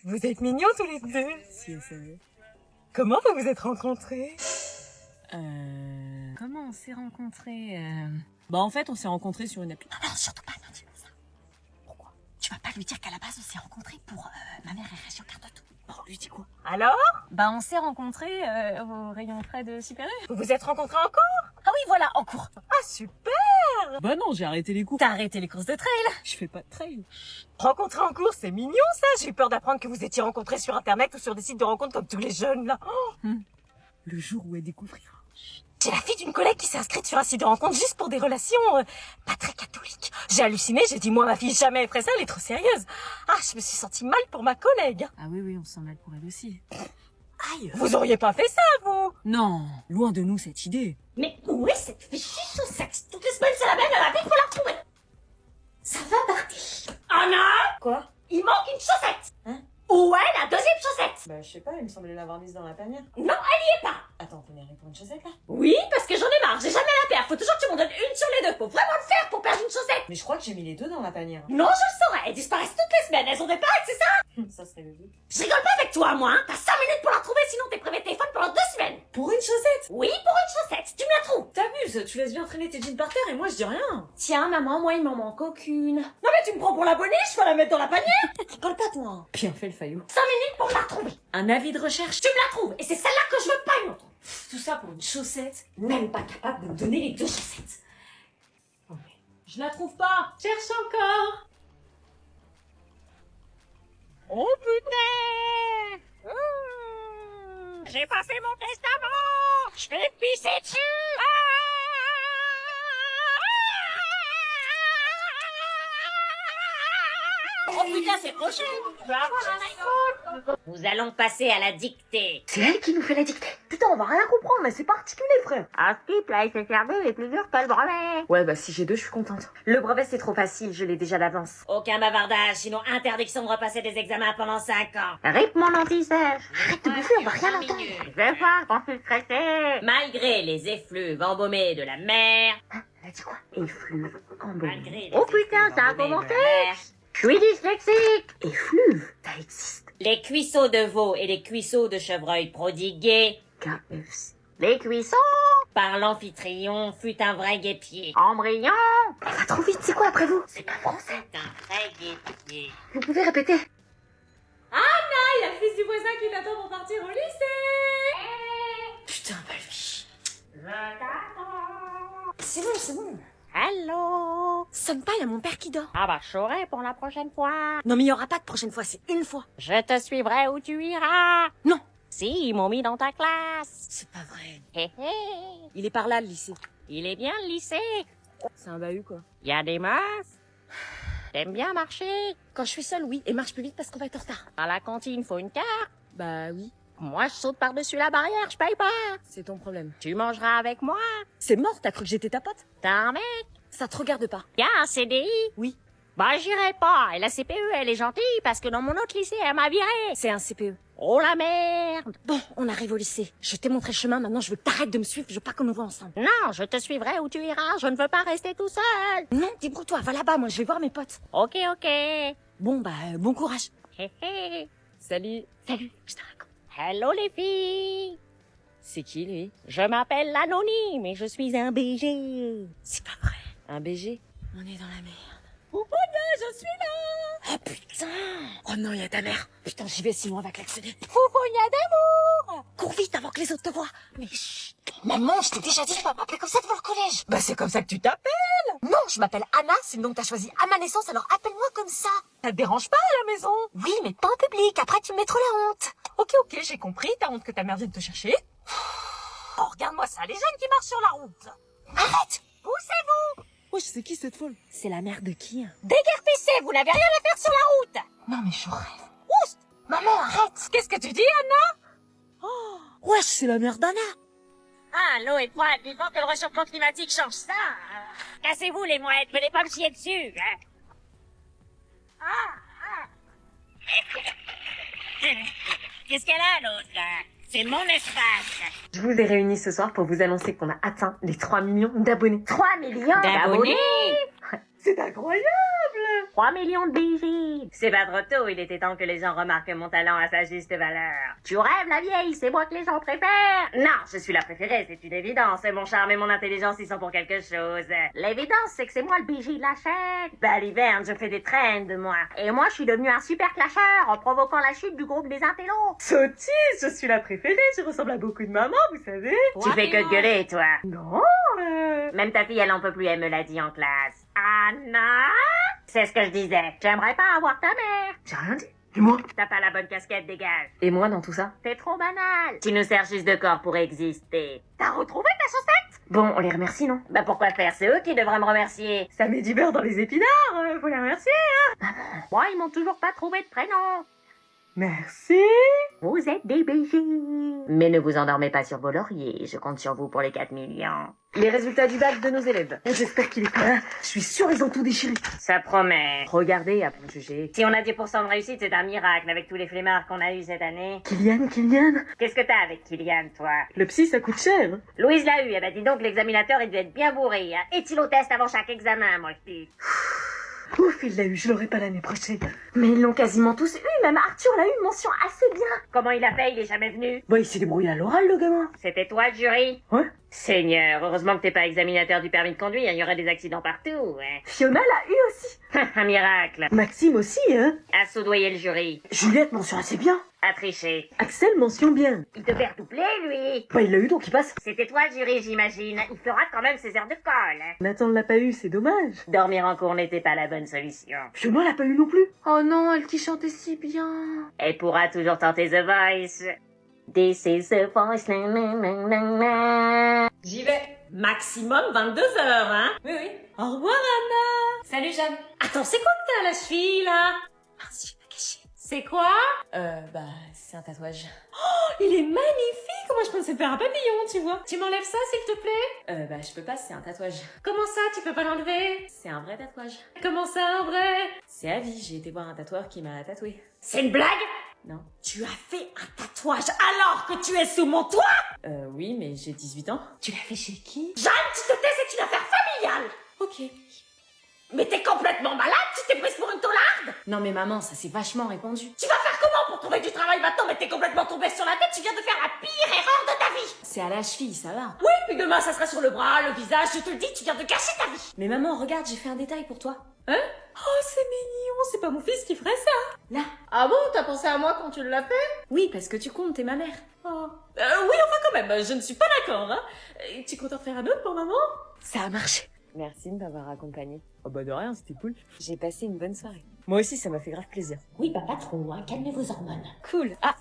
Vous êtes mignons tous les deux. Si elle savait. Comment vous vous êtes rencontrés? Comment on s'est rencontrés Bah en fait, on s'est rencontrés sur une appli. Non, surtout pas, non, dis-moi ça. Pourquoi? Tu vas pas lui dire qu'à la base, on s'est rencontrés pour ma mère est région carte de tout. Bon, lui dis quoi? Alors? Bah on s'est rencontrés au rayon frais de Super U. Vous vous êtes rencontrés encore? Ah oui, voilà, en cours. Ah super! Bah non, j'ai arrêté les cours. T'as arrêté les courses de trail? Je fais pas de trail. Rencontrer en cours, c'est mignon ça. J'ai eu peur d'apprendre que vous étiez rencontrés sur internet ou sur des sites de rencontres comme tous les jeunes là. Oh, Le jour où elle découvrira. j'ai la fille d'une collègue qui s'est inscrite sur un site de rencontre juste pour des relations pas très catholiques. J'ai halluciné, j'ai dit moi ma fille jamais elle ferait ça, elle est trop sérieuse. Ah, je me suis sentie mal pour ma collègue. Ah oui, on s'en mêle pour elle aussi. Aïe, vous auriez pas fait ça vous? Non, loin de nous cette idée. Mais où est cette fichue chaussette? Toutes les semaines, c'est la même, elle va vite faut la retrouver. Ça va partir. Oh non! Quoi? Il manque une chaussette. Hein? Où est la deuxième chaussette? Bah je sais pas, il me semblait l'avoir mise dans la panière. Non, elle y est pas. Attends, t'en es arrivé pour une chaussette là? Oui, parce que j'en ai marre, j'ai jamais la paire. Faut toujours que tu m'en donnes une sur les deux. Faut vraiment le faire pour perdre une chaussette. Mais je crois que j'ai mis les deux dans la panière. Non, je le saurais. Elles disparaissent toutes les semaines. Elles ont des pattes, c'est ça? Ça serait le but. Je rigole pas avec toi, moi, hein. T'as 5 minutes pour la trouver, sinon t'es privé de téléphone pendant 2 semaines. Pour une chaussette? Oui, pour une chaussette. Tu me la trouves. T'abuses, tu laisses bien traîner tes jeans par terre et moi je dis rien. Tiens, maman, moi, il m'en manque aucune. Non, mais tu me prends pour la boniche, faut la mettre dans la panière. Rigole pas, toi. Bien fait le faillot. 5 minutes pour me la trouver. Un avis de recherche? Tu me la trouves. Et c'est celle-là que je veux pas une autre. Tout ça pour une chaussette? Même pas capable de me donner les 2 chaussettes. Je la trouve pas. Cherche encore. Oh putain! J'ai pas fait mon testament. Je vais pisser dessus. Oh putain, c'est prochain. Je vais avoir un iPhone. Nous allons passer à la dictée. C'est elle qui nous fait la dictée. Putain, on va rien comprendre, mais c'est particulier, frère. Un skip, là, il s'est servi, il est plus dur que le brevet. Ouais, bah si j'ai deux, je suis contente. Le brevet, c'est trop facile, je l'ai déjà d'avance. Aucun bavardage, sinon interdiction de repasser des examens pendant 5 ans. Rip mon anti-sèche. Arrête de bouffer, on va rien entendre. Je vais voir quand je suis stressé. Malgré les effluves embaumés de la mer. Elle a dit quoi? Effluve, embaumé. Malgré les Oh putain, effluves ça a embaumés de commencé. la mer. Je suis dyslexique. Effluve, ça existe. Les cuisseaux de veau et les cuisseaux de chevreuil prodigués KFC. Les cuissons. par l'amphitryon fut un vrai guépier. Embryon. Elle va trop vite, c'est quoi après vous? C'est pas français. Fut un vrai guépier. Vous pouvez répéter? Anna, il y a le fils du voisin qui t'attend pour partir au lycée. Putain, bah lui. C'est bon. Allô? Sonne pas, il y a mon père qui dort. Ah bah, je saurai pour la prochaine fois. Non mais il y aura pas de prochaine fois, c'est une fois. Je te suivrai où tu iras. Non. Si, ils m'ont mis dans ta classe. C'est pas vrai. Hé hé. Il est par là, le lycée. Il est bien le lycée. C'est un bahut, quoi. Il y a des meufs. T'aimes bien marcher? Quand je suis seule, oui. Et marche plus vite parce qu'on va être en retard. À la cantine, faut une carte. Bah oui. Moi, je saute par-dessus la barrière, je paye pas. C'est ton problème. Tu mangeras avec moi. C'est mort, t'as cru que j'étais ta pote? T'as un mec? Ça te regarde pas. Y a un CDI? Oui. Bah, j'irai pas. Et la CPE, elle est gentille parce que dans mon autre lycée, elle m'a viré. C'est un CPE. Oh la merde. Bon, on arrive au lycée. Je t'ai montré le chemin, maintenant je veux que t'arrêtes de me suivre, je veux pas qu'on nous voit ensemble. Non, je te suivrai où tu iras. Je ne veux pas rester tout seul. Non, débrouille-toi, va là-bas, moi je vais voir mes potes. Ok, ok. Bon, bah, bon courage. Hé hé. Salut. Salut, je te raconte. Hello les filles. C'est qui, lui? Je m'appelle l'anonyme et je suis un BG. C'est pas vrai. Un BG? On est dans la merde. Foufouna, je suis là. Oh putain! Oh non, il y a ta mère. Putain, j'y vais sinon elle va klaxonner. Foufouna d'amour. Cours vite avant que les autres te voient. Mais chut. Maman, je t'ai déjà dit de pas m'appeler comme ça devant le collège. Bah c'est comme ça que tu t'appelles. Non, je m'appelle Anna, c'est le nom que t'as choisi à ma naissance, alors appelle-moi comme ça. Ça te dérange pas à la maison? Oui, mais pas en public, après tu me mets trop la honte. Ok, j'ai compris, t'as honte que ta mère vienne te chercher. Oh, regarde-moi ça, les jeunes qui marchent sur la route. Arrête. Poussez-vous. Wesh, c'est qui cette folle? C'est la mère de qui? Déguerpissez, vous n'avez rien à faire sur la route. Non mais je rêve. Oust. Maman, arrête. Qu'est-ce que tu dis, Anna? Wesh, c'est la mère d'Anna. Ah, l'eau est froide, vivant que le réchauffement climatique change ça. Cassez-vous les mouettes, venez pas me chier dessus. Qu'est-ce qu'elle a, l'autre, là? C'est mon espace. Je vous ai réunis ce soir pour vous annoncer qu'on a atteint les 3 millions d'abonnés. 3 millions D'abonnés? C'est incroyable. 3 millions de BG. C'est pas trop tôt, il était temps que les gens remarquent mon talent à sa juste valeur. Tu rêves, la vieille, c'est moi que les gens préfèrent. Non, je suis la préférée, c'est une évidence. Mon charme et mon intelligence, ils sont pour quelque chose. L'évidence, c'est que c'est moi le BG de la chaîne. Baliverne, je fais des traînes de moi. Et moi, je suis devenu un super clasheur en provoquant la chute du groupe des intellos. Sotis, je suis la préférée, je ressemble à beaucoup de mamans, vous savez. Tu fais que de gueuler, toi. Non, Même ta fille, elle en peut plus, elle me l'a dit en classe. Anna? C'est ce que je disais. J'aimerais pas avoir ta mère. j'ai rien dit. Dis-moi. T'as pas la bonne casquette, dégage. Et moi dans tout ça? T'es trop banal. Tu nous sers juste de corps pour exister. T'as retrouvé ta chaussette? Bon, on les remercie, non? Bah pourquoi faire? C'est eux qui devraient me remercier. Ça met du beurre dans les épinards, faut les remercier. Moi, ils m'ont toujours pas trouvé de prénom. Merci. Vous êtes des BG. Mais ne vous endormez pas sur vos lauriers. Je compte sur vous pour les 4 millions. Les résultats du bac de nos élèves. J'espère qu'il est pas là. Je suis sûre ils ont tout déchiré. Ça promet. Regardez, après le juger. Si on a 10% de réussite, c'est un miracle avec tous les flemmards qu'on a eu cette année. Kylian. Qu'est-ce que t'as avec Kylian, toi? Le psy, ça coûte cher. Louise l'a eu. Eh ben dis donc, l'examinateur, il devait être bien bourré. Hein. Éthylotest avant chaque examen, moi, je dis. Ouf, il l'a eu, je l'aurai pas l'année prochaine. Mais ils l'ont quasiment tous eu, même Arthur l'a eu, mention assez bien. Comment il a fait? Il est jamais venu. Bon, il s'est débrouillé à l'oral, le gamin. C'était toi, le jury? Ouais. Seigneur, heureusement que t'es pas examinateur du permis de conduire, il y aurait des accidents partout, hein. Fiona l'a eu aussi. Un miracle. Maxime aussi, hein. À soudoyer le jury. Juliette, mention assez bien. À tricher. Axel, mention bien. Il te perd doublé, lui. Bah, il l'a eu, donc il passe. C'était toi, le jury, j'imagine. Il fera quand même ses heures de colle. Hein. Nathan l'a pas eu, c'est dommage. Dormir en cours n'était pas la bonne solution. Fiona l'a pas eu non plus. Oh non, elle qui chantait si bien. Elle pourra toujours tenter The Voice. This is the voice, na na na na na. J'y vais. Maximum 22 heures, hein. Oui, oui. Au revoir, Anna. Salut Jeanne. Attends, c'est quoi que t'as à la cheville, là? Merci, je vais cacher. C'est quoi? C'est un tatouage. Oh, il est magnifique. Moi, je pensais faire un papillon, tu vois. Tu m'enlèves ça, s'il te plaît? Je peux pas, c'est un tatouage. Comment ça, tu peux pas l'enlever? C'est un vrai tatouage. Comment ça, en vrai? C'est à vie, j'ai été voir un tatoueur qui m'a tatoué. C'est une blague? Non. Tu as fait un tatouage alors que tu es sous mon toit? Oui, mais j'ai 18 ans. Tu l'as fait chez qui? Jeanne, tu te tais, c'est une affaire familiale! Ok. Mais t'es complètement malade, tu t'es prise pour une taularde? Non mais maman, ça s'est vachement répandu. Tu vas faire comment pour trouver du travail maintenant? Mais t'es complètement tombée sur la tête, tu viens de faire la pire erreur de ta vie! C'est à la cheville, ça va. Oui, puis demain ça sera sur le bras, le visage, je te le dis, tu viens de gâcher ta vie! Mais maman, regarde, j'ai fait un détail pour toi. Hein? Oh, c'est mignon, c'est pas mon fils qui ferait ça. Là. Ah bon, t'as pensé à moi quand tu l'as fait? Oui, parce que tu comptes, t'es ma mère. Oh. Oui, enfin quand même, je ne suis pas d'accord, hein. Tu comptes en faire un autre pour maman? Ça a marché. Merci de m'avoir accompagnée. Oh bah de rien, c'était cool. J'ai passé une bonne soirée. Moi aussi, ça m'a fait grave plaisir. Oui, bah pas trop, hein, calmez vos hormones. Cool. Ah.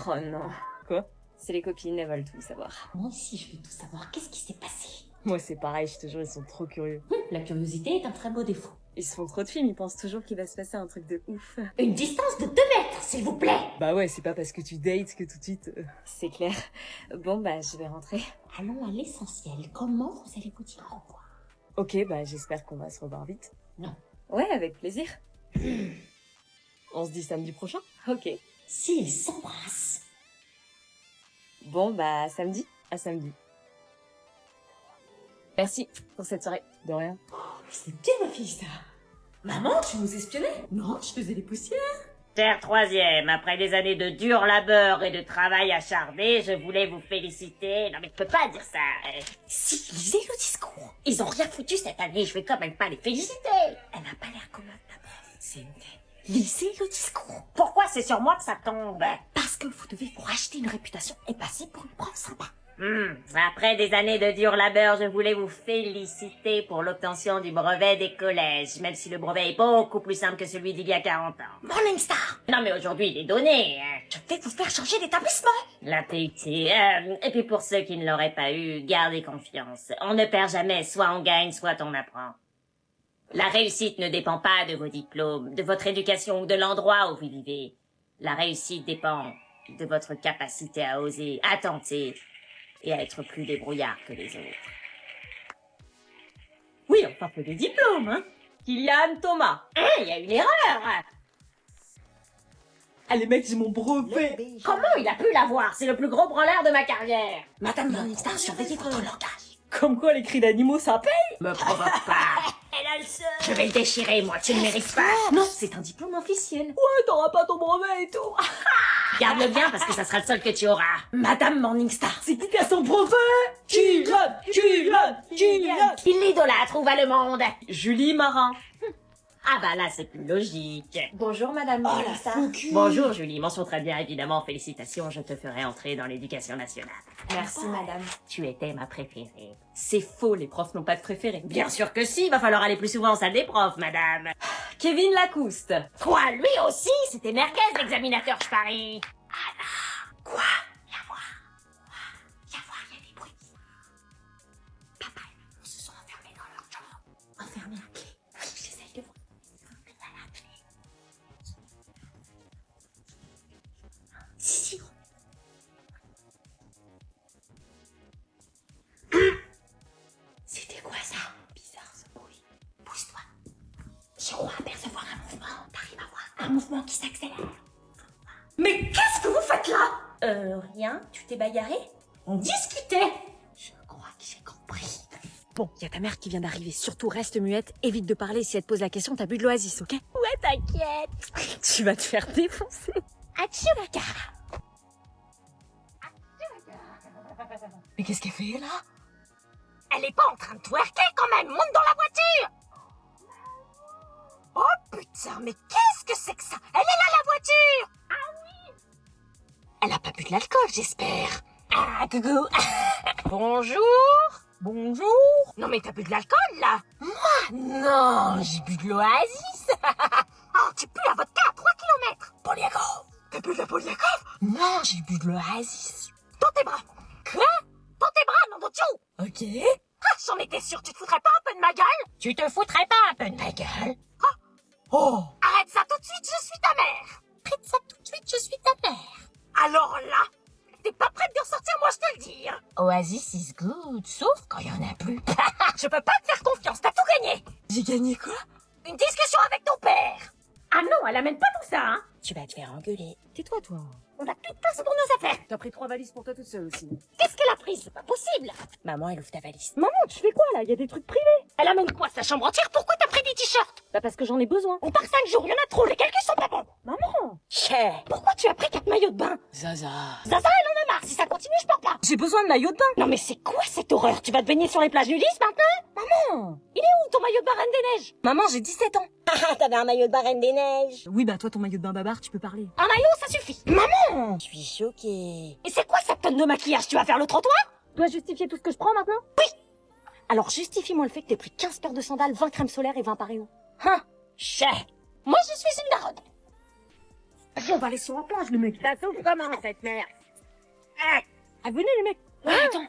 Oh non. Quoi? C'est les copines, elles veulent tout savoir. Moi aussi, je veux tout savoir, qu'est-ce qui s'est passé? Moi, c'est pareil, je te jure, ils sont trop curieux. La curiosité est un très beau défaut. Ils se font trop de films, ils pensent toujours qu'il va se passer un truc de ouf. Une distance de 2 mètres, s'il vous plaît! Bah ouais, c'est pas parce que tu dates que tout de suite... C'est clair. Bon, bah, je vais rentrer. Allons à l'essentiel, comment vous allez vous dire au revoir? Ok, bah, j'espère qu'on va se revoir vite. Non. Ouais, avec plaisir. On se dit samedi prochain? Ok. S'ils s'embrassent. Bon, bah, samedi. À samedi. Merci pour cette soirée. De rien. C'est bien ma fille, ça. Maman, tu nous espionnais? Non, je faisais des poussières. Cher troisième, après des années de dur labeur et de travail acharné, je voulais vous féliciter. Non mais je peux pas dire ça. Si, lisez le discours. Ils ont rien foutu cette année, je vais quand même pas les féliciter. Elle n'a pas l'air comme la prof. C'est une tête. Lisez le discours. Pourquoi c'est sur moi que ça tombe? Parce que vous devez vous racheter une réputation et passer pour une prof sympa. Après des années de dur labeur, je voulais vous féliciter pour l'obtention du brevet des collèges, même si le brevet est beaucoup plus simple que celui d'il y a 40 ans. Morningstar. Non mais aujourd'hui il est donné, hein. Je vais vous faire changer d'établissement. La PUT. Et puis pour ceux qui ne l'auraient pas eu, gardez confiance. On ne perd jamais, soit on gagne, soit on apprend. La réussite ne dépend pas de vos diplômes, de votre éducation ou de l'endroit où vous vivez. La réussite dépend de votre capacité à oser, à tenter et à être plus débrouillard que les autres. Oui, on parle des diplômes, hein. Kylian Thomas. Il y a une erreur. Allez mec, j'ai mon brevet. Comment il a pu l'avoir? C'est le plus gros branleur de ma carrière. Madame Morningstar, surveillez votre langage. Comme quoi les cris d'animaux, ça paye. Me provoque pas. Elle a le seum. Je vais le déchirer, moi, tu ne mérites pas. Non, c'est un diplôme officiel. Ouais, t'auras pas ton brevet et tout. Garde-le bien parce que ça sera le seul que tu auras. Madame Morningstar. C'est qui a son brevet? Culotte. Il l'idolâtre, où va le monde? Julie Marin. Ah bah là, c'est plus logique. Bonjour, madame Morningstar. Bonjour Julie, mention très bien, évidemment, félicitations, je te ferai entrer dans l'éducation nationale. Merci, madame. Tu étais ma préférée. C'est faux, les profs n'ont pas de préféré. Bien sûr que si, va falloir aller plus souvent en salle des profs, madame. Kevin Lacouste. Quoi, lui aussi? C'était merguez, l'examinateur, je parie. Quoi? Viens voir, il y a des bruits. Papa et maman se sont enfermés dans leur chambre. Enfermés à clé. J'essaye de voir. À la clé. Si. C'était quoi ça? Bizarre ce bruit. Pousse-toi. Je crois apercevoir un mouvement. T'arrives à voir un mouvement qui s'accélère. Mais qu'est-ce que vous faites là? Rien. Tu t'es bagarré? On discutait. Je crois que j'ai compris. Bon, y a ta mère qui vient d'arriver. Surtout, reste muette, évite de parler. Si elle te pose la question, t'as bu de l'oasis, ok? Ouais, t'inquiète. Tu vas te faire défoncer. Achouaka. Mais qu'est-ce qu'elle fait, là? Elle est pas en train de twerker, quand même! Monte dans la voiture! Oh, putain, mais qu'est-ce que c'est que ça? Elle est là, la voiture! Ah oui! Elle a pas bu de l'alcool, j'espère. Ah, coucou! Bonjour! Non, mais t'as bu de l'alcool, là? Moi? Non, j'ai bu de l'oasis! Oh, tu pues la vodka à 3 kilomètres! Poliakov! T'as bu de la Poliakov? Non, j'ai bu de l'oasis. Dans tes bras! Quoi? Dans tes bras, nom de Dieu! Ok. Ah, j'en étais sûre, tu te foutrais pas un peu de ma gueule? Tu te foutrais pas un peu de ma gueule? Oh! Arrête ça tout de suite, je suis ta mère! Arrête ça tout de suite, je suis ta mère! Alors là, t'es pas prête de ressortir, moi je te le dis! Oasis is good, sauf quand y en a plus. Je peux pas te faire confiance, t'as tout gagné! J'ai gagné quoi? Une discussion avec ton père! Ah non, elle amène pas tout ça, hein. Tu vas te faire engueuler. Tais-toi, toi. On a plus de place pour nos affaires. T'as pris 3 valises pour toi toute seule aussi. Qu'est-ce qu'elle a pris? C'est pas possible. Maman, elle ouvre ta valise. Maman, tu fais quoi là? Y a des trucs privés. Elle amène quoi, sa chambre entière? Pourquoi t'as pris des t-shirts? Bah parce que j'en ai besoin. On part 5 jours, y en a trop, les calculs sont pas bons. Maman. Cher. Pourquoi tu as pris 4 maillots de bain? Zaza. Zaza, elle en a marre. Si ça continue, je pars pas. J'ai besoin de maillot de bain. Non mais c'est quoi cette horreur? Tu vas te baigner sur les plages nudistes maintenant? Maman. Il est où ton maillot de bain Reine des Neiges? Maman, j'ai 17 ans. Ah, t'avais un maillot de bain Reine des Neiges. Oui, bah toi, ton maillot de bain babar, tu peux parler. Un maillot, ça suffit. Maman! Je suis choquée. Et c'est quoi cette tonne de maquillage? Tu vas faire le trottoir? Dois justifier tout ce que je prends maintenant? Alors, justifie-moi le fait que t'aies pris 15 paires de sandales, 20 crèmes solaires et 20 paréos. Hein? Cher. Moi, je suis une daronne. On va aller sur la plage, le mec. Ça souffle comment, cette merde? Ah, Ah, venez les mecs. Attends.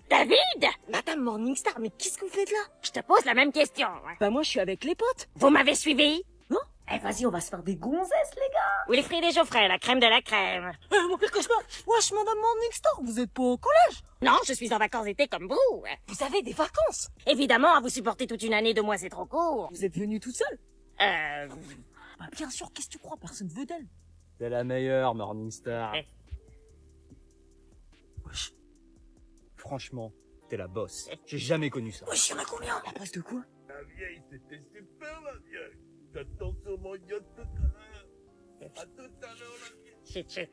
David! Madame Morningstar, mais qu'est-ce que vous faites là? Je te pose la même question. Hein. Bah moi, je suis avec les potes. Vous m'avez suivi? Non? Eh, vas-y, on va se faire des gonzesses, les gars. Oui, les fruits des Geoffrey, la crème de la crème. Mon pire cauchemar. Wesh, madame Morningstar, vous êtes pas au collège? Non, je suis en vacances d'été comme vous. Vous avez des vacances. Évidemment, à vous supporter toute une année, 2 mois, c'est trop court. Vous êtes venue toute seule? Bah bien sûr, qu'est-ce que tu crois? Personne veut d'elle. C'est la meilleure, Morningstar. Eh. Wesh. Franchement, t'es la boss. J'ai jamais connu ça. Wesh, y'en a combien? La presse de quoi? La vieille, c'était super, la vieille. J'attends sur mon yacht tout à l'heure. À tout à l'heure, la vieille. Chut.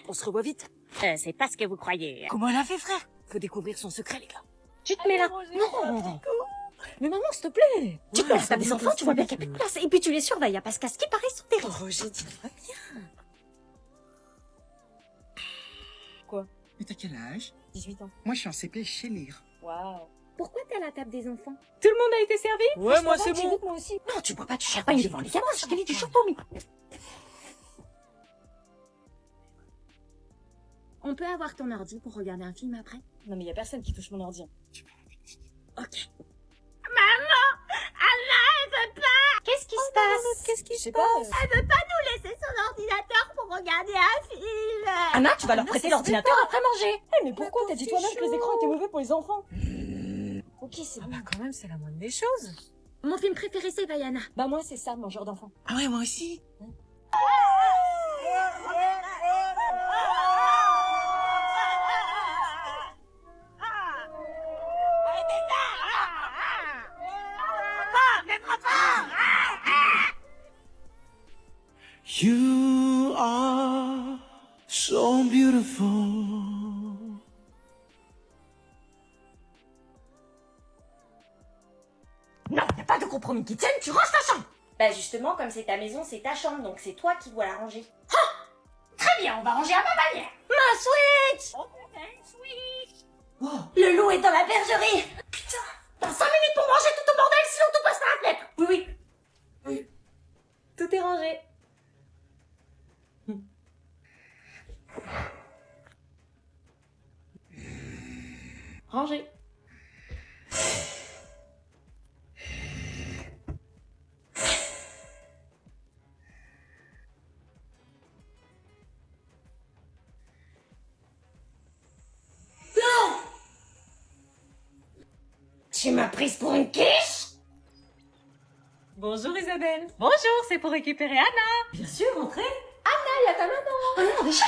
On se revoit vite. C'est pas ce que vous croyez. Comment elle a fait, frère? Faut découvrir son secret, les gars. Tu te mets là. Non. Mais maman, s'il te plaît. Tu penses, t'as des enfants, tu vois bien qu'il n'y a plus de place. Et puis tu les surveilles, hein, parce qu'à ce qui paraît, ils sont terribles. Oh, j'ai dit, va bien. Mais t'as quel âge? 18 ans. Moi, je suis en CP chez Lire. Waouh. Pourquoi t'es à la table des enfants? Tout le monde a été servi? Ouais, moi c'est bon. Moi aussi. Non, tu bois pas du champagne devant les gamins, je te dis du champagne. On peut avoir ton ordi pour regarder un film après? Non mais y a personne qui touche mon ordi. Ok. Qu'est-ce qui se passe? Qu'est-ce qui se passe? Laissez son ordinateur pour regarder un film. Anna, tu vas leur prêter l'ordinateur après manger. Mais pourquoi? T'as dit toi-même que les écrans étaient mauvais pour les enfants. Ok, c'est Ah bon. bah quand même, c'est la moindre des choses. Mon film préféré, c'est Vaiana. Bah moi, c'est ça, mangeur d'enfants. Ah ouais, moi aussi. You are so beautiful. Non, y a pas de compromis qui tienne, tu ranges ta chambre. Bah justement, comme c'est ta maison, c'est ta chambre, donc c'est toi qui dois la ranger. Ah, très bien, on va ranger à ma manière. Ma Switch. Oh, Switch. Oh, le loup est dans la bergerie. Putain, dans 5 minutes pour manger tout au bordel, sinon tout passe par la fenêtre. Oui. Tout est rangé. Rangé. Tu m'as prise pour une quiche? Bonjour Isabelle. Bonjour, c'est pour récupérer Anna. Bien sûr, entrez. Anna, y a ta maman. Oh non, déjà.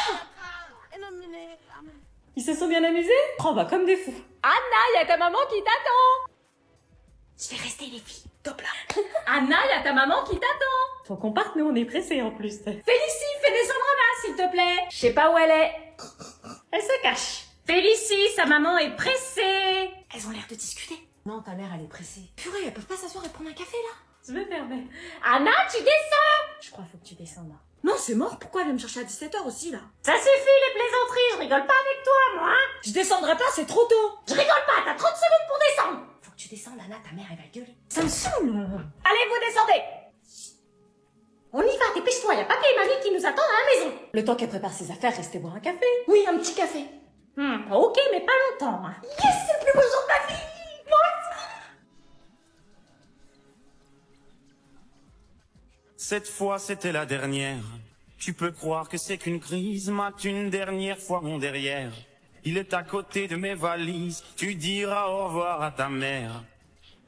Ils se sont bien amusés? Oh bah comme des fous. Anna, y a ta maman qui t'attend. Je vais rester les filles. Top là. Anna, y a ta maman qui t'attend. Faut qu'on parte, nous on est pressés en plus. Félicie, fais descendre Anna s'il te plaît. Je sais pas où elle est. Elle se cache. Félicie, sa maman est pressée. Elles ont l'air de discuter. Non, ta mère elle est pressée. Purée, elles peuvent pas s'asseoir et prendre un café là? Je vais fermer. Anna, tu descends. Je crois faut que tu descendes là. Non, c'est mort, pourquoi elle vient me chercher à 17h aussi, là? Ça suffit les plaisanteries, je rigole pas avec toi moi. Je descendrai pas, c'est trop tôt! Je rigole pas, t'as 30 secondes pour descendre. Faut que tu descendes, Anna, ta mère elle va gueuler. Ça me saoule! Allez, vous descendez. On y va, dépêche-toi, y a papy et mamie qui nous attendent à la maison. Le temps qu'elle prépare ses affaires, restez boire un café. Oui, un petit café. Ok, mais pas longtemps. Hein. Yes, c'est le plus beau jour de ma vie. Cette fois c'était la dernière. Tu peux croire que c'est qu'une crise, mate une dernière fois mon derrière. Il est à côté de mes valises, tu diras au revoir à ta mère.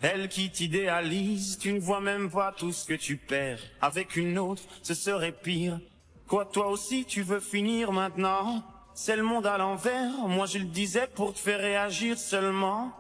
Elle qui t'idéalise, tu ne vois même pas tout ce que tu perds. Avec une autre, ce serait pire. Quoi, toi aussi tu veux finir maintenant? C'est le monde à l'envers, moi je le disais pour te faire réagir seulement.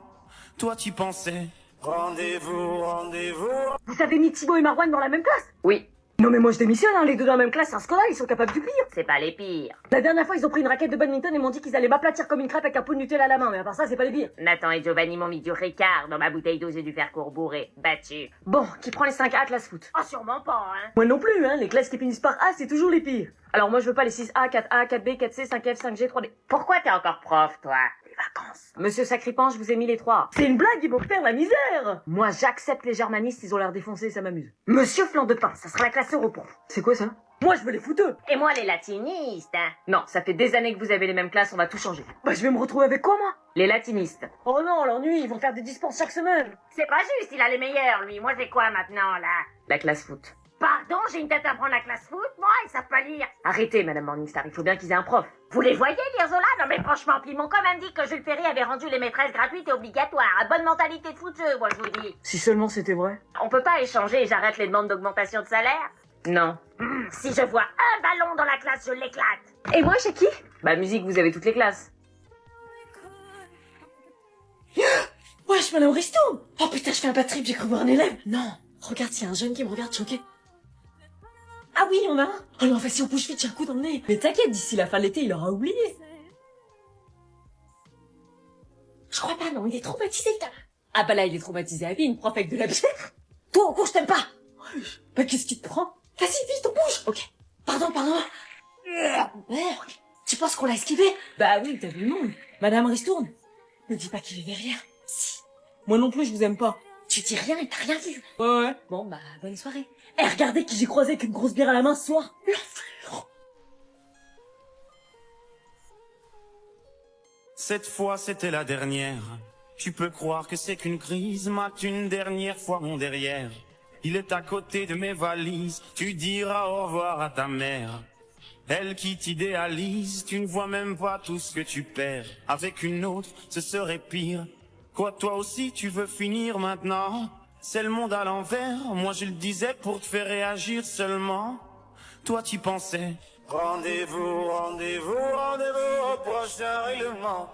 Toi tu pensais, rendez-vous, rendez-vous. Vous avez mis Thibaut et Marwan dans la même classe? Oui, Non mais moi je démissionne, hein, les deux dans la même classe, c'est un scandale, ils sont capables du pire. c'est pas les pires. La dernière fois, ils ont pris une raquette de badminton et m'ont dit qu'ils allaient m'aplatir comme une crêpe avec un pot de Nutella à la main, mais à part ça, c'est pas les pires. Nathan et Giovanni m'ont mis du Ricard dans ma bouteille d'eau, j'ai dû faire courbourrer. Battu. Bon, qui prend les 5 A classe foot? Ah, sûrement pas, hein. Moi non plus, hein, les classes qui finissent par A, c'est toujours les pires. Alors moi je veux pas les 6A, 4A, 4B, 4C, 5F, 5G, 3D. Pourquoi t'es encore prof, toi? Les vacances. Monsieur Sacripan, je vous ai mis les 3. C'est une blague, ils vont faire la misère. Moi j'accepte les germanistes, ils ont l'air défoncés, ça m'amuse. Monsieur Flan de Pain, ça sera la classe Europrof. C'est quoi ça? Moi je veux les fouteux. Et moi, les latinistes, hein. Non, ça fait des années que vous avez les mêmes classes, on va tout changer. Bah je vais me retrouver avec quoi moi? Les latinistes. Oh non, l'ennui, ils vont faire des dispenses chaque semaine. C'est pas juste, il a les meilleurs, lui. Moi, j'ai quoi maintenant, là? La classe foot. Pardon, j'ai une tête à prendre la classe foot, moi, ils savent pas lire. Arrêtez, Madame Morningstar, il faut bien qu'ils aient un prof. Vous les voyez, lire Zola? Non, mais franchement, puis ils m'ont quand même dit que Jules Ferry avait rendu les maîtresses gratuites et obligatoires. Bonne mentalité de fouteux, moi, je vous dis. Si seulement c'était vrai. On peut pas échanger et j'arrête les demandes d'augmentation de salaire? Non. Si je vois un ballon dans la classe, je l'éclate. Et moi, chez qui? Bah musique, vous avez toutes les classes. Wesh, Madame Ristourne! Oh putain, je fais un bad trip, j'ai cru voir un élève. Non. Regarde, il y a un jeune qui me regarde choqué. Ah oui, il y en a un. Oh non, si on bouge vite, j'ai un coup dans le nez. Mais t'inquiète, d'ici la fin de l'été, il aura oublié. Je crois pas, non, il est traumatisé, putain. Ah bah là, il est traumatisé à vie, une prof avec de la bière. Toi, en cours, je t'aime pas. Bah qu'est-ce qui te prend? Vas-y, vite, on bouge. Ok. Pardon. Merde. Tu penses qu'on l'a esquivé? Bah oui, t'as vu le monde. Madame Ristourne, ne dis pas qu'il est derrière. Si. Moi non plus, je vous aime pas. Tu dis rien et t'as rien vu. Ouais. Bon, bah, bonne soirée. Eh, regardez qui j'ai croisé avec une grosse bière à la main ce soir. L'enflure. Cette fois c'était la dernière. Tu peux croire que c'est qu'une crise, mate une dernière fois mon derrière. Il est à côté de mes valises, tu diras au revoir à ta mère. Elle qui t'idéalise, tu ne vois même pas tout ce que tu perds. Avec une autre, ce serait pire. Quoi, toi aussi tu veux finir maintenant? C'est le monde à l'envers, moi je le disais pour te faire réagir seulement. Toi tu pensais, rendez-vous, rendez-vous, rendez-vous au prochain règlement.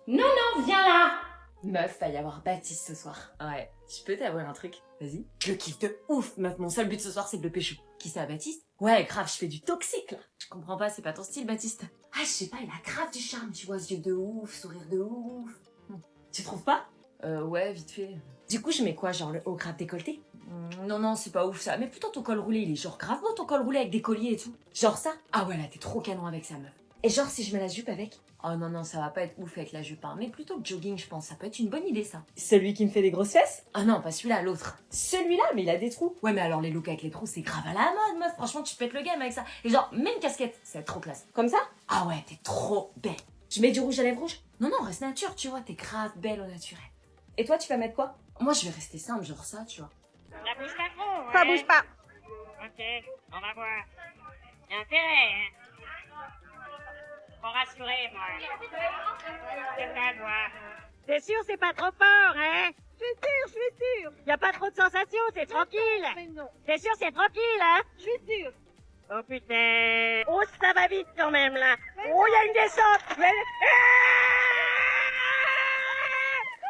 Non, non, viens là. Meuf, va y avoir Baptiste ce soir. Ouais, je peux t'avouer un truc? Vas-y. Je kiffe de ouf, meuf. Mon seul but ce soir, c'est de le pécho. Qui ça, Baptiste? Ouais, grave, je fais du toxique, là. Je comprends pas, c'est pas ton style, Baptiste. Ah, je sais pas, il a grave du charme, tu vois, yeux de ouf, sourire de ouf. Tu trouves pas? Ouais, vite fait. Du coup, je mets quoi, genre le haut grave décolleté? Non, non, c'est pas ouf ça. Mais plutôt ton col roulé, il est genre grave beau ton col roulé avec des colliers et tout. Genre ça? Ah ouais, là, t'es trop canon avec ça, meuf. Et genre, si je mets la jupe avec? Oh non, non, ça va pas être ouf avec la jupe, hein. Mais plutôt le jogging, je pense. Ça peut être une bonne idée, ça. Celui qui me fait des grosses fesses? Ah non, pas celui-là, l'autre. Celui-là, mais il a des trous. Ouais, mais alors les looks avec les trous, c'est grave à la mode, meuf. Franchement, tu pètes le game avec ça. Et genre, même une casquette, c'est trop classe. Comme ça? Ah ouais, t'es trop belle. Je mets du rouge à lèvres rouge? Non, non, reste nature, tu vois. T'es grave belle au naturel. Et toi, tu vas mettre quoi? Moi, je vais rester simple, genre ça, tu vois. Ça bouge pas trop, ouais. Ça bouge pas. Ok, on va voir. Y'a intérêt, hein. Pour rassurer, moi. C'est ça, moi. T'es sûr c'est pas trop fort, hein? Je suis sûr. Y a pas trop de sensations, c'est tranquille. Mais non. T'es sûr c'est tranquille, hein? Je suis sûr. Oh putain. Oh, ça va vite quand même, là. Oh, y a une descente. Mais...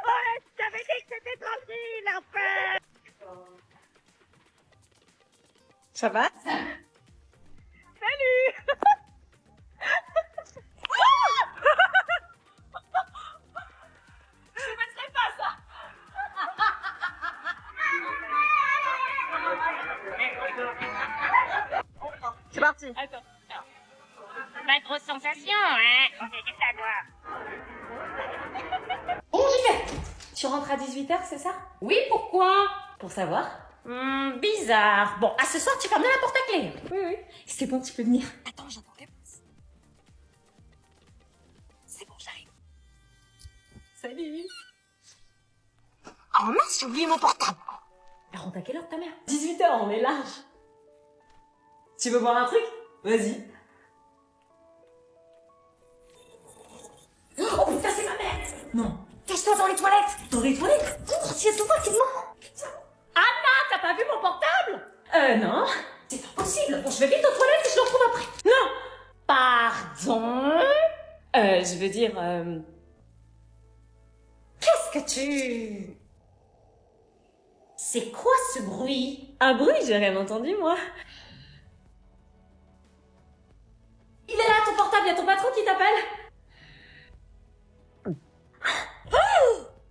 Oh, je t'avais dit que c'était tranquille, enfin. Ça va? Salut. C'est parti. Attends. Pas trop de sensations, hein? C'est ça, toi. Bon, j'y vais. Tu rentres à 18h, c'est ça? Oui, pourquoi? Pour savoir. Bizarre. Bon, à ce soir, tu fermes bien la porte à clé. Oui, oui. C'est bon, tu peux venir. Attends, j'entends réponse. C'est bon, j'arrive. Salut. Oh mince, j'ai oublié mon portable. Elle rentre à quelle heure ta mère? 18h, on est large. Tu veux boire un truc? Vas-y. Oh putain, c'est ma mère! Non. Cache-toi dans les toilettes! Dans les toilettes? Cours, si elle te voit, t'es mort! Anna, t'as pas vu mon portable? Non. C'est pas possible! Bon, je vais vite aux toilettes et je le retrouve après! Non! Pardon? Je veux dire, Qu'est-ce que tu... C'est quoi ce bruit? un bruit, j'ai rien entendu, moi. Il est là, ton portable, y'a ton patron qui t'appelle!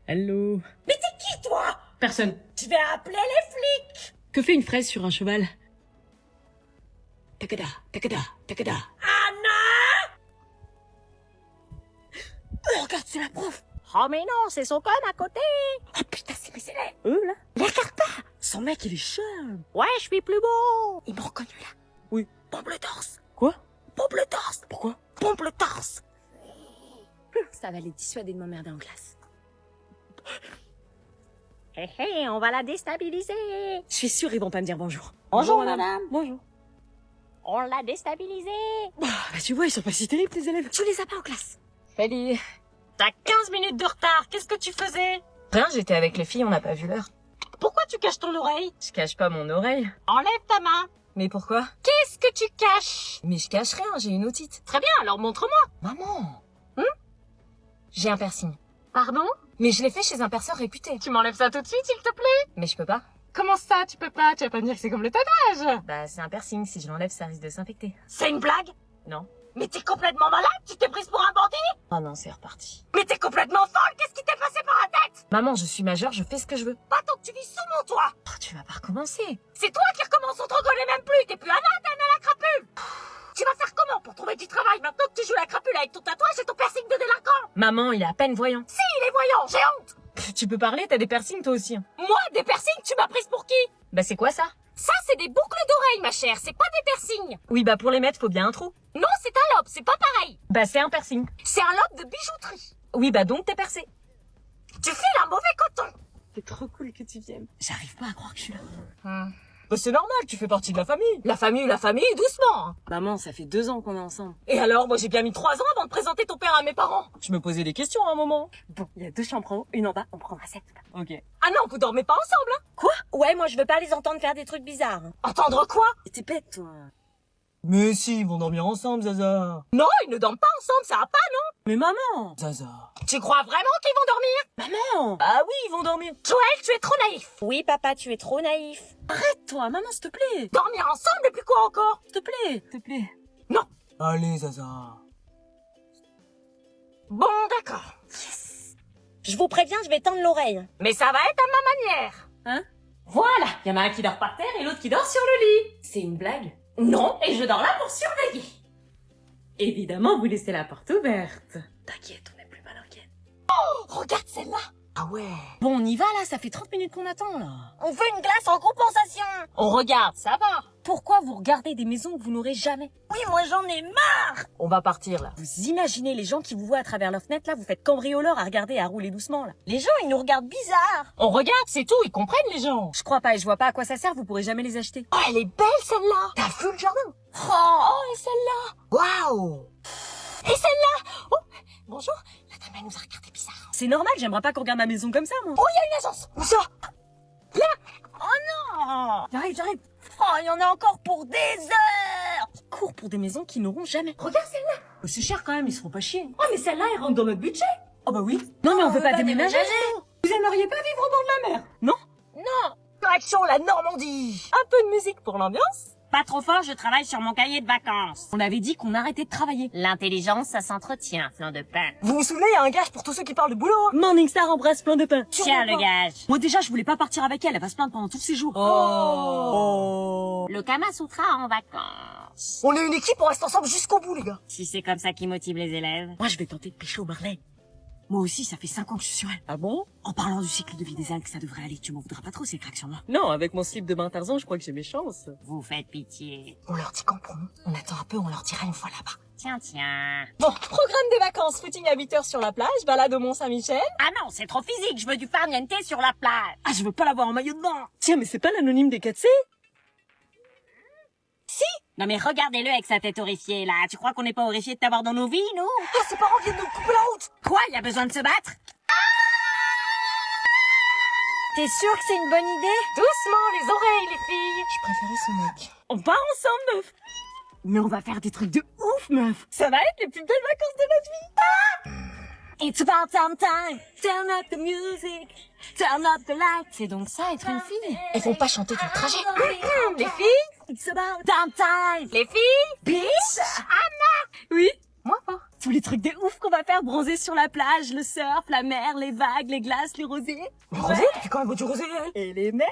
Hello. Mais t'es qui, toi? Personne. Je vais appeler les flics! Que fait une fraise sur un cheval? Takada, takada, takada. Anna! Oh, regarde, c'est la prof. Oh mais non, c'est son con à côté. Oh putain, c'est mes élèves. Eux, là? Les regarde pas. Son mec, il est chum. Ouais, je suis plus beau. Ils m'ont reconnu, là. Oui. Pompe le torse. Quoi? Pompe le torse. Pourquoi? Pompe le torse. Ça va les dissuader de m'emmerder en classe. Hé hé, on va la déstabiliser. Je suis sûre, ils vont pas me dire bonjour. Bonjour, madame. Bonjour. On l'a déstabilisée. Bah, tu vois, ils sont pas si terribles, tes élèves. Tu les as pas en classe. Salut. T'as 15 minutes de retard, qu'est-ce que tu faisais? Rien, j'étais avec les filles, on n'a pas vu l'heure. Pourquoi tu caches ton oreille? Je cache pas mon oreille. Enlève ta main. Mais pourquoi? Qu'est-ce que tu caches? Mais je cache rien, j'ai une otite. Très bien, alors montre-moi. Maman. J'ai un piercing. Pardon? Mais je l'ai fait chez un perceur réputé. Tu m'enlèves ça tout de suite, s'il te plaît? Mais je peux pas. Comment ça, tu peux pas? Tu vas pas me dire que c'est comme le tatouage? Bah, c'est un piercing, si je l'enlève, ça risque de s'infecter. C'est une blague? Non. Mais t'es complètement malade? Tu t'es prise pour un bandit? Oh non, c'est reparti. Mais t'es complètement folle? Qu'est-ce qui t'est passé par la tête? Maman, je suis majeure, je fais ce que je veux. Pas tant que tu vis sous mon toit. Oh, tu vas pas recommencer. C'est toi qui recommence, on te reconnaît même plus. T'es plus Anna, t'es Anna la crapule. Tu vas faire comment pour trouver du travail maintenant que tu joues la crapule avec ton tatouage et ton piercing de délinquant? Maman, il est à peine voyant. Si, il est voyant, j'ai honte. Tu peux parler, t'as des piercings toi aussi. Moi, des piercings, tu m'as prise pour qui? Bah, c'est quoi ça? Ça, c'est des boucles d'oreilles, ma chère, c'est pas des piercings. Oui, bah, pour les mettre, faut bien un trou. Non, c'est un lobe, c'est pas pareil. Bah, c'est un piercing. C'est un lobe de bijouterie. Oui, bah, donc t'es percé. Tu files un mauvais coton. C'est trop cool que tu viennes. J'arrive pas à croire que je suis là. Bah, c'est normal, tu fais partie de la famille. La famille, doucement. hein. Maman, ça fait 2 ans qu'on est ensemble. Et alors, moi j'ai bien mis 3 ans avant de présenter ton père à mes parents. Je me posais des questions à un moment. Bon, il y a 2 chambres en haut, une en bas, on prendra 7. Ok. Ah non, vous dormez pas ensemble, hein? Quoi? Ouais, moi je veux pas les entendre faire des trucs bizarres. Entendre quoi? T'es bête, toi. Mais si, ils vont dormir ensemble, Zaza. Non, ils ne dorment pas ensemble, ça va pas, non? Mais maman! Zaza. Tu crois vraiment qu'ils vont dormir? Maman! Ah oui, ils vont dormir. Joël, tu es trop naïf. Oui, papa, tu es trop naïf. Arrête-toi, maman, s'il te plaît. Dormir ensemble et puis quoi encore? S'il te plaît, s'il te plaît. Non. Allez, Zaza. Bon, d'accord. Je vous préviens, je vais tendre l'oreille. Mais ça va être à ma manière. Hein? Voilà, il y en a un qui dort par terre et l'autre qui dort sur le lit. C'est une blague? Non, et je dors là pour surveiller. Évidemment, vous laissez la porte ouverte. T'inquiète, on est plus malin qu'elle. Oh, regarde celle-là. Ah ouais. Bon, on y va là, ça fait 30 minutes qu'on attend là. On fait une glace en compensation. On regarde, ça va. Pourquoi vous regardez des maisons que vous n'aurez jamais? Oui, moi j'en ai marre. On va partir là. Vous imaginez les gens qui vous voient à travers leur fenêtre là, vous faites cambrioleur à regarder et à rouler doucement là. Les gens, ils nous regardent bizarre. On regarde, c'est tout, ils comprennent les gens. Je crois pas et je vois pas à quoi ça sert, vous pourrez jamais les acheter. Oh, elle est belle celle-là. T'as vu le jardin? Oh, et celle-là. Waouh. Et celle-là. Oh, bonjour. La dame, elle nous a regardé bizarre. C'est normal, j'aimerais pas qu'on regarde ma maison comme ça moi. Oh, il y a une agence. Où ça? Oh, J'arrive. oh, il y en a encore pour des heures. Ils courent pour des maisons qu'ils n'auront jamais. Regarde celle-là. C'est cher quand même, ils se feront pas chier. Oh, mais celle-là, elle rentre dans notre budget. Oh bah oui. Non mais on veut pas déménager. Vous aimeriez pas vivre au bord de la mer? Non? Non. Direction la Normandie. Un peu de musique pour l'ambiance. Pas trop fort, je travaille sur mon cahier de vacances. On avait dit qu'on arrêtait de travailler. L'intelligence, ça s'entretient, flanc de pain. Vous vous souvenez, il y a un gage pour tous ceux qui parlent de boulot. Morningstar embrasse plein de pain. Tiens le gage. Moi déjà, je voulais pas partir avec elle, elle va se plaindre pendant tout le séjour. Oh. Le Kama Sutra en vacances. On est une équipe, on reste ensemble jusqu'au bout, les gars. Si c'est comme ça qui motive les élèves. Moi, je vais tenter de pécho Marlène. Moi aussi, ça fait 5 ans que je suis sur elle. Ah bon? En parlant du cycle de vie des algues, ça devrait aller. Tu m'en voudras pas trop, ces craques sur moi. Non, avec mon slip de bain Tarzan, je crois que j'ai mes chances. Vous faites pitié. On leur dit qu'en promo. On attend un peu, on leur dira une fois là-bas. Tiens, tiens. Bon, programme des vacances, footing à 8h sur la plage, balade au Mont-Saint-Michel. Ah non, c'est trop physique, je veux du farniente sur la plage. Ah, je veux pas l'avoir en maillot de bain. Tiens, mais c'est pas l'anonyme des 4C? Non mais regardez-le avec sa tête horrifiée là. Tu crois qu'on n'est pas horrifié de t'avoir dans nos vies, nous? Ah, ses parents viennent de nous couper la route. Quoi, y a besoin de se battre? T'es sûr que c'est une bonne idée? Doucement, les oreilles, les filles. Je préférais ce mec. On part ensemble, meuf. Mais on va faire des trucs de ouf, meuf. Ça va être les plus belles vacances de notre vie. It's about time. Turn up the music. Turn up the light. C'est donc ça, être une fille. Elles vont pas chanter tout le trajet. Les filles? It's about time. Les filles. Bitch. Oui? Moi pas. Tous les trucs de ouf qu'on va faire, bronzer sur la plage, le surf, la mer, les vagues, les glaces, les rosés. Le rosé? Depuis quand elle boit du rosé, elle? Et les mecs.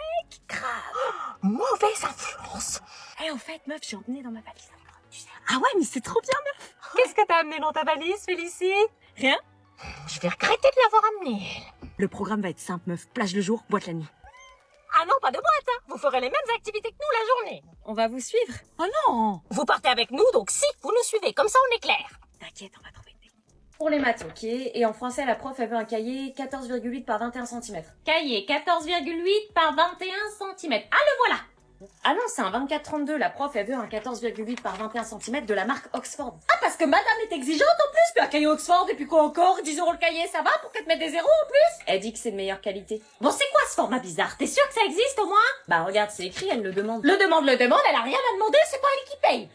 Mauvaise influence. Eh, en fait, meuf, j'ai emmené dans ma valise un truc, tu sais. Ah ouais, mais c'est trop bien, meuf. Qu'est-ce que t'as amené dans ta valise, Félicie? Rien. Je vais regretter de l'avoir amené. Le programme va être simple, meuf. Plage le jour, boîte la nuit. Ah non, pas de boîte, hein. Vous ferez les mêmes activités que nous la journée. On va vous suivre. Oh non. Vous partez avec nous, donc si, vous nous suivez. Comme ça, on est clair. T'inquiète, on va trouver une technique. Pour les maths, ok. Et en français, la prof, elle veut un cahier 14,8 par 21 cm. Cahier 14,8 par 21 cm. Ah, le voilà! Ah non, c'est un 24-32. La prof, elle veut un 14,8 par 21 cm de la marque Oxford. Ah, parce que madame est exigeante en plus. Puis un cahier Oxford, et puis quoi encore? 10 € le cahier, ça va pour qu'elle te mette des zéros en plus? Elle dit que c'est de meilleure qualité. Bon, c'est quoi ce format bizarre? T'es sûr que ça existe au moins? Bah regarde, c'est écrit, elle le demande. Le demande, elle a rien à demander, c'est pas elle qui paye.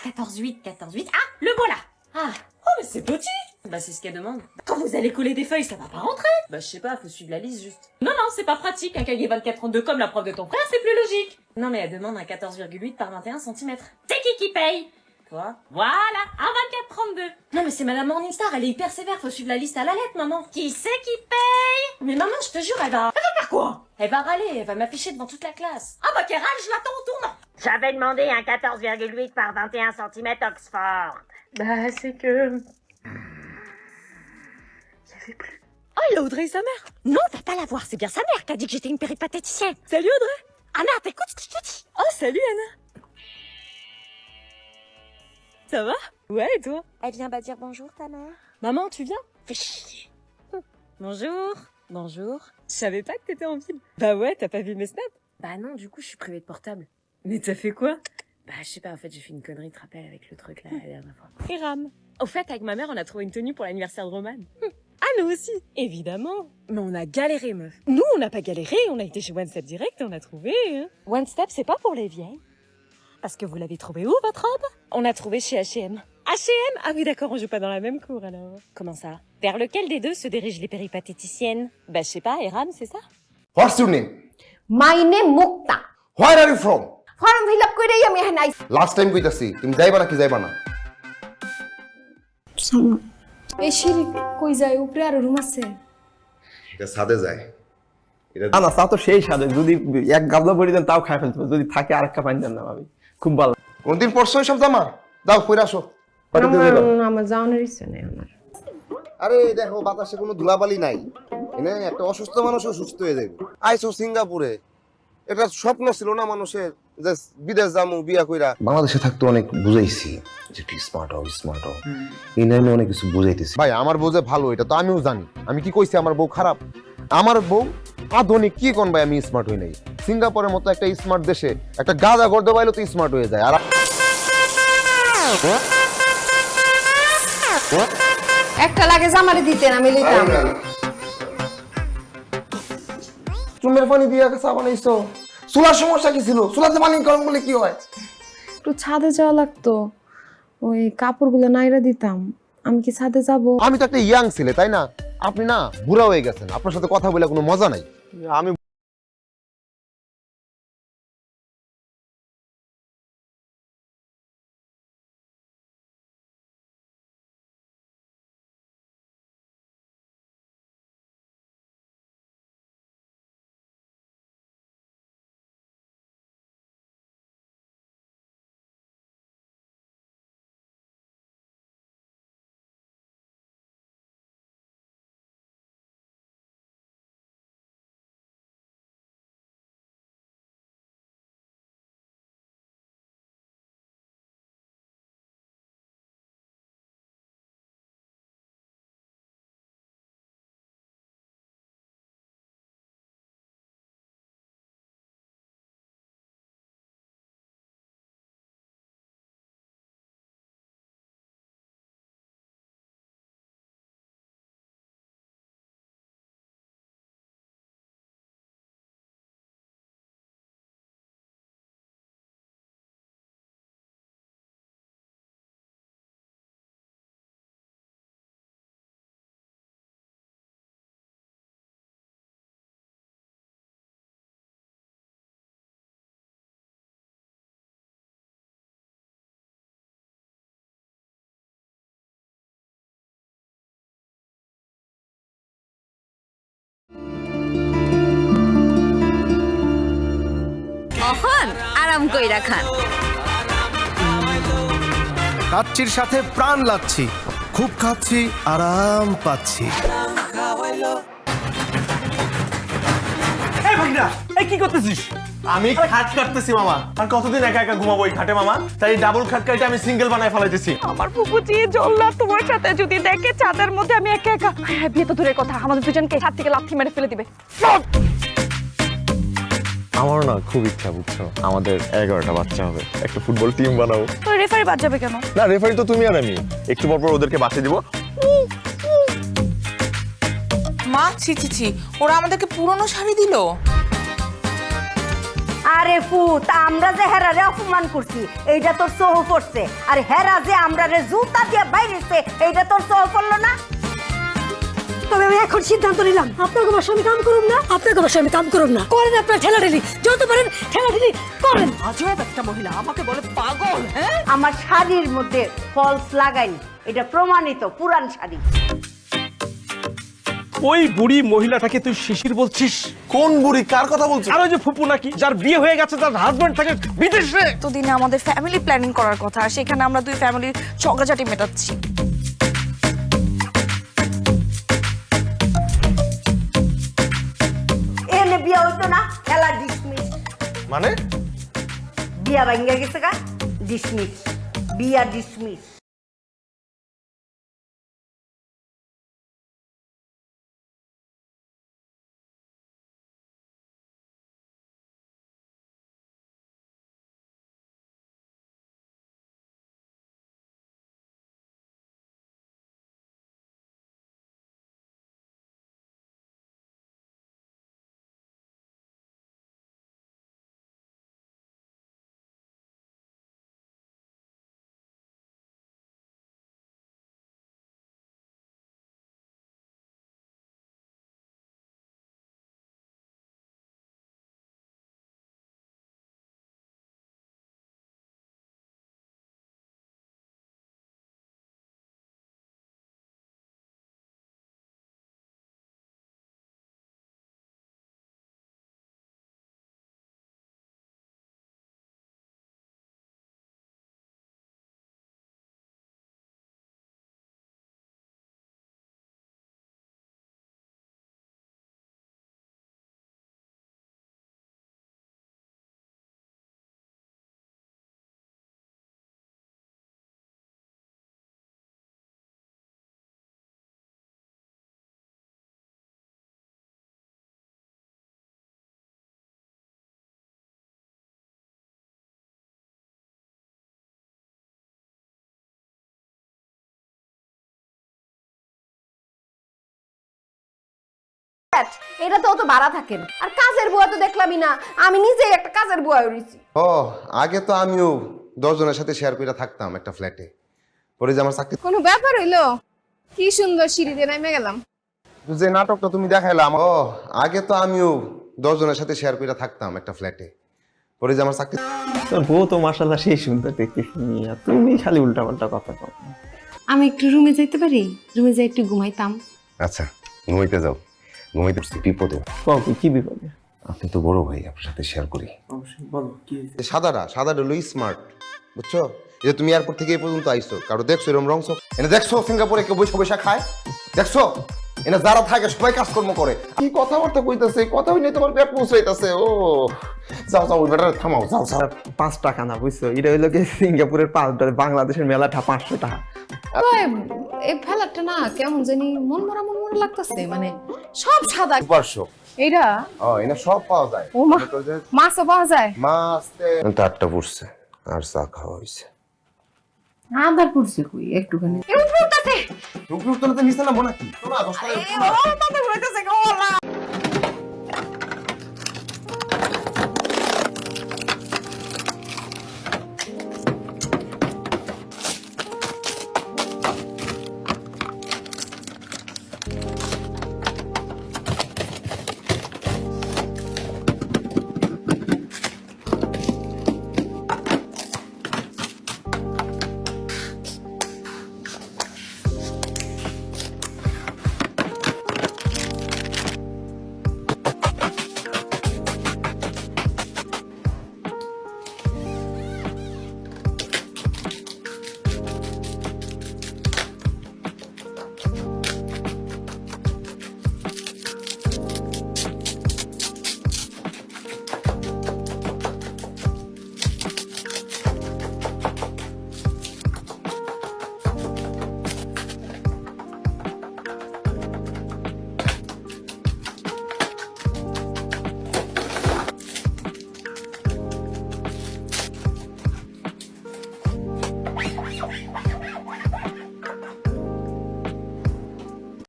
14,8, 14,8. Ah, le voilà! Ah, Oh, mais c'est petit! bah c'est ce qu'elle demande. Quand vous allez coller des feuilles, ça va pas rentrer! Bah je sais pas, faut suivre la liste juste. Non, c'est pas pratique, un cahier 24-32 comme la prof de ton frère, c'est plus logique! Non mais elle demande un 14,8 par 21 cm. C'est qui paye? Quoi? Voilà, un 24-32. Non mais c'est madame Morningstar, elle est hyper sévère, faut suivre la liste à la lettre, maman. Qui c'est qui paye? Mais maman, je te jure, elle va Faire quoi? elle va râler, elle va m'afficher devant toute la classe. Ah bah qu'elle râle, je l'attends au tournant! J'avais demandé un 14,8 par 21 cm Oxford. Bah, c'est que... Oh, il a Audrey et sa mère. Non, va pas la voir, c'est bien sa mère qui a dit que j'étais une péripatéticienne. Salut, Audrey. Anna, t'écoutes ce que je te dis? Oh, salut, Anna. Ça va? Ouais, et toi? Elle vient pas dire bonjour, ta mère? Maman, tu viens? Fais chier. Bonjour. Bonjour. Je savais pas que t'étais en ville. Bah ouais, t'as pas vu mes snaps? Bah non, du coup, je suis privée de portable. Mais t'as fait quoi? Bah je sais pas, en fait, j'ai fait une connerie, tu te rappelles, avec le truc là, la dernière fois. Hiram. Au fait, avec ma mère, on a trouvé une tenue pour l'anniversaire de Roman. Ah, nous aussi. Évidemment. Mais on a galéré, meuf. Nous, on n'a pas galéré, on a été chez One Step Direct et on a trouvé. Hein. One Step, c'est pas pour les vieilles. Parce que vous l'avez trouvé où, votre robe? On a trouvé chez H&M. H&M? Ah oui, d'accord, on joue pas dans la même cour alors. Comment ça? Vers lequel des deux se dirigent les péripatéticiennes? Bah, je sais pas, Eram, c'est ça? What's your name? My name Mukta. Where are you from? Form fill up কইরাই আমি এখানে আইছি। Last time কইতাছি তুমি যাইবা নাকি যাইবা না? এই সিঁড়ি কই যায়? উপরে আরো রুম আছে? এটা ছাদে যায়। না না, তা তো সেই স্বাদে, যদি এক গাবলা বড়ি দেন তাও খাই ফেলতে, যদি থাকে আরেকটা পানি দেন না ভাবি, খুব ভালো। কোনদিন পরশু সব জামা দাও কইরা আসো। আমার যাওয়ানোর ইচ্ছে নেই আমার। আরে দেখো বাতাসে কোনো ধুলাবালি নাই, এনে একটা অসুস্থ মানুষও সুস্থ হয়ে যাবে। আইসো সিঙ্গাপুরে, এটা স্বপ্ন ছিল না মানুষের যে বিদেশ যামু বিয়া কইরা। বাংলাদেশে থাকতে অনেক বুঝাইছি যে কি স্মার্ট হও স্মার্ট হও, এই নামে অনেক কিছু বুঝাইতেছি। ভাই আমার বউ যে ভালো এটা তো আমিও জানি, আমি কি কইছি আমার বউ খারাপ? আমার বউ আধুনিক, কি কোন ভাই আমি স্মার্ট হই নাই? সিঙ্গাপুরের মতো একটা স্মার্ট দেশে একটা গাদা গর্দ বাইলে তো স্মার্ট হয়ে যায়। আর একটা লাগে জামারে দিতেন আমি লইতাম। চুমের পানি দিয়ে চা বানাইছো, চুলার সমস্যা কি ছিল? চুলাতে পানি গরম করলে কি হয়? একটু ছাদে যাওয়া লাগতো, ওই কাপড়গুলো নাইরা দিতাম। আমি কি ছাদে যাব? আমি তো একটা ইয়াং ছেলে তাই না, আপনি না বুড়া হয়ে গেছেন, আপনার সাথে কথা বলে কোনো মজা নাই। আমি অহন আরাম কইরা খান। কাচ্চির সাথে প্রাণ লাগছি, খুব খাচ্ছি, আরাম পাচ্ছি। কি করতেছিস? আমি খাট কাটতেছি মামা। আর কতদিন একা একা ঘুমাবো এই খাটে মামা? তাই ডাবল খাট কাটে আমি সিঙ্গেল বানায় ফেলাইতেছি। আমার ফুপুজি জল্লাদ তোমার সাথে যদি দেখে চাঁদের মধ্যে আমি একা একা, বিয়ে তো দূরের কথা, আমাদের দুজনকে ছাদ থেকে লাথি মেরে ফেলে দিবে। আমার না খুব ইচ্ছা, বুঝছো, আমাদের 11টা বাচ্চা হবে, একটা ফুটবল টিম বানাবো। তো রেফারি বাদ যাবে কেন? না, রেফারি তো তুমি আর আমি, একটু পর পর ওদেরকে বাঁচিয়ে দিব। মা ছি ছি ছি, ওরা আমাদেরকে পুরনো শাড়ি দিল। আরে ফুত, আমরা যে হেরারে অপমান করছি এইটা তোর সহ পড়ছে, আর হেরা যে আমরা রে জুতা দিয়ে বাইরেছে এইটা তোর সহ পড়লো না। তবে আমি এখন সিদ্ধান্ত নিলাম, আপনাকে বাসা আমি কাম করুম না, আপনাকে বাসা আমি কাম করুম না। করেন আপনার ঠেলাঠেলি, যত পারেন ঠেলাঠেলি করেন। আজব একটা মহিলা আমাকে বলে পাগল। হ্যাঁ, আমার শাড়ির মধ্যে ফলস লাগাইনি, এটা প্রমাণিত পুরান শাড়ি। ওই বুড়ি মহিলাটাকে তুই শিশির বলছিস? কোন বুড়ি, কার কথা বলছিস? আর ওই যে ফুপু নাকি, যার বিয়ে হয়ে গেছে, তার হাজবেন্ড থাকে বিদেশে। তো দিনে আমাদের ফ্যামিলি প্ল্যানিং করার কথা, আর সেখানে আমরা দুই ফ্যামিলির ঝগড়াঝাটি মেটাচ্ছি। এনে বিয়া হইতো না, খেলা ডিসমিস। মানে বিয়া ভাঙ্গা গেছে গা, ডিসমিস, বিয়া ডিসমিস। এটা তো অত ভাড়া থাকেন আর কাজের বুয়া তো দেখলামই না আমি নিজেই একটা কাজের বুয়া হইছি ও আগে তো আমিও 10 জনের সাথে শেয়ার করে থাকতাম একটা ফ্ল্যাটে, পরে যে আমার চাকরি কোনো ব্যাপার হইলো? কি সুন্দর সিঁড়িতে নেমে গেলাম। যে নাটকটা তুমি দেখাইলাম, ও আগে তো আমিও 10 জনের সাথে শেয়ার করে থাকতাম একটা ফ্ল্যাটে, পরে যে আমার চাকরি। তোর বউ তো মাশাআল্লাহ সেই সুন্দর দেখতেছি, আর তুমি খালি উল্টাপাল্টা কথা কও। আমি একটু রুমে যাইতে পারি? রুমে যাই একটু ঘুমাইতাম। আচ্ছা ঘুমাইতে যাও, ঘুমাইতে বিপদে। কও কি বিপদে? আপনি তো বড় ভাই, আপনার সাথে শেয়ার করি। অবশ্যই বলো কি। সাদাটা হলো স্মার্ট, বুঝছো? এই যে তুমি এয়ারপোর্ট থেকে এই পর্যন্ত আইছো, কারো দেখছো এরকম রং চোখ? এনে দেখছো সিঙ্গাপুরে কেউ বৈশা বৈশা খায়? দেখছো এনে যারা থাকে সবাই কাজকর্ম করে। কি কথাবার্তা কইতাছে, কথা হইলে তোমার পেট পৌঁছাইতাছে। ও যাও যাও, ওই বেটা থামাও, যাও যাও। 5 টাকা না, বুঝছো? এটা হইলো কি সিঙ্গাপুরের 5 ডলার, বাংলাদেশের মেলাটা 500 টাকা। এই ফেলারটা না কেমন জানি মন মরা লাগতেছে, মানে সব সাদা। 200 এইটা ও এনে সব পাওয়া যায়। ও মা, মাছও পাওয়া যায়? মাছ টাটটা পড়ছে আর চা খাওয়া হইছে। আধার পড়ছে কই একটুখানি। রুকরুক তো নিচে নামবো নাকি? শোনা 10 টাকা